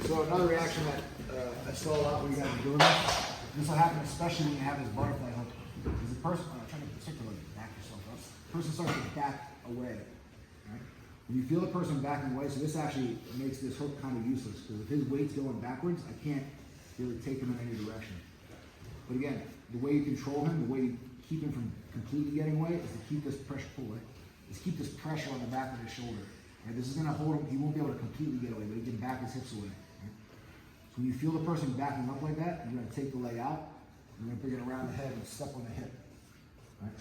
So another reaction that I saw a lot when you guys are doing this, this will happen especially when you have this butterfly hook. Because the person, I'm trying to particularly back yourself up, the person starts to back away. Right? When you feel the person backing away, so this actually makes this hook kind of useless, because if his weight's going backwards, I can't really take him in any direction. But again, the way you control him, the way you keep him from completely getting away is to keep this pressure, pull away, is keep this pressure on the back of his shoulder. Right? This is going to hold him, he won't be able to completely get away, but he can back his hips away. Right? So when you feel the person backing up like that, you're going to take the leg out, you're going to bring it around the head and step on the hip. Right?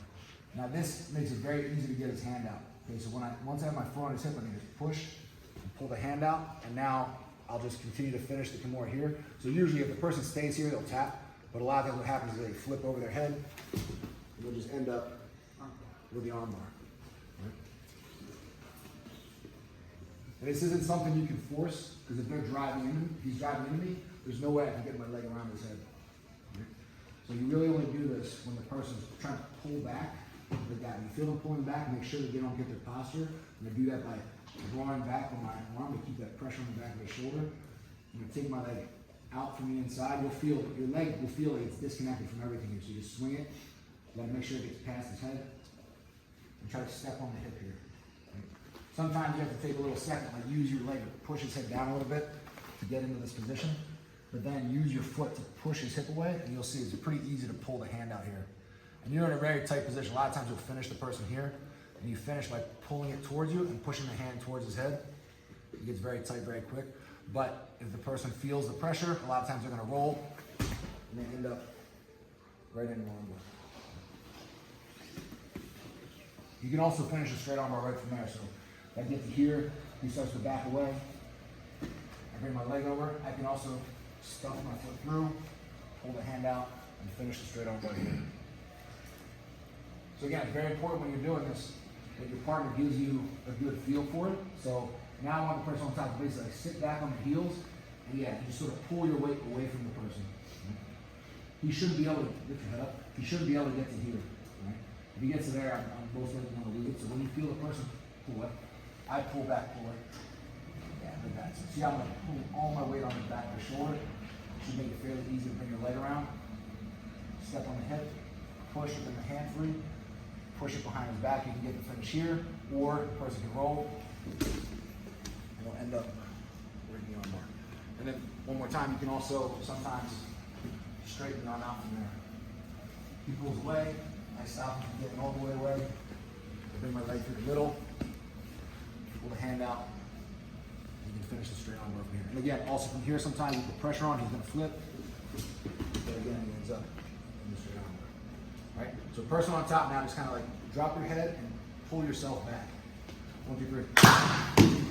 Now this makes it very easy to get his hand out. Okay, so once I have my foot on his hip, I can just push and pull the hand out, and now I'll just continue to finish the Kimura here. So usually if the person stays here, they'll tap, but a lot of times what happens is they flip over their head, and they'll just end up with the armbar. Right? And this isn't something you can force, because if they're driving into me, if he's driving into me, there's no way I can get my leg around his head. Right? So you really only do this when the person's trying to pull back like that. You feel them pulling back, make sure that they don't get their posture. And I do that by drawing back on my arm to keep that pressure on the back of the shoulder. I'm going to take my leg out from the inside. You'll feel, your leg will feel like it's disconnected from everything here. So you just swing it, you got to make sure it gets past his head, and try to step on the hip here. Right? Sometimes you have to take a little second, like use your leg to push his head down a little bit to get into this position, but then use your foot to push his hip away, and you'll see it's pretty easy to pull the hand out here. And you're in a very tight position. A lot of times you'll finish the person here, and you finish by pulling it towards you and pushing the hand towards his head. It gets very tight very quick. But if the person feels the pressure, a lot of times they're going to roll, and they end up right in the armbar. You can also finish a straight armbar right from there. So if I get to here, he starts to back away. I bring my leg over. I can also stuff my foot through, pull the hand out, and finish the straight armbar here. So again, it's very important when you're doing this that your partner gives you a good feel for it. So now I want the person on top to basically sit back on the heels, and yeah, you just sort of pull your weight away from the person. Right? He shouldn't be able to lift your head up. He shouldn't be able to get to here. Right? If he gets to there, I'm most likely going to lose it. So when you feel the person pull it, I pull back, pull it. Yeah, like that. So see how I'm going to pull all my weight on the back of the shoulder. It should make it fairly easy to bring your leg around. Step on the hip, push it in the hand free. Push it behind his back, you can get the finish here, or the person can roll, and it'll end up right in the armbar. And then one more time, you can also sometimes straighten the arm out from there. He pulls away, I stop him from getting all the way away. I bring my leg through the middle, pull the hand out, and you can finish the straight armbar from here. And again, also from here, sometimes with the pressure on, he's going to flip, but again, he ends up in the straight armbar. Right? So person on top now, just kind of like drop your head and pull yourself back. 1, 2, 3.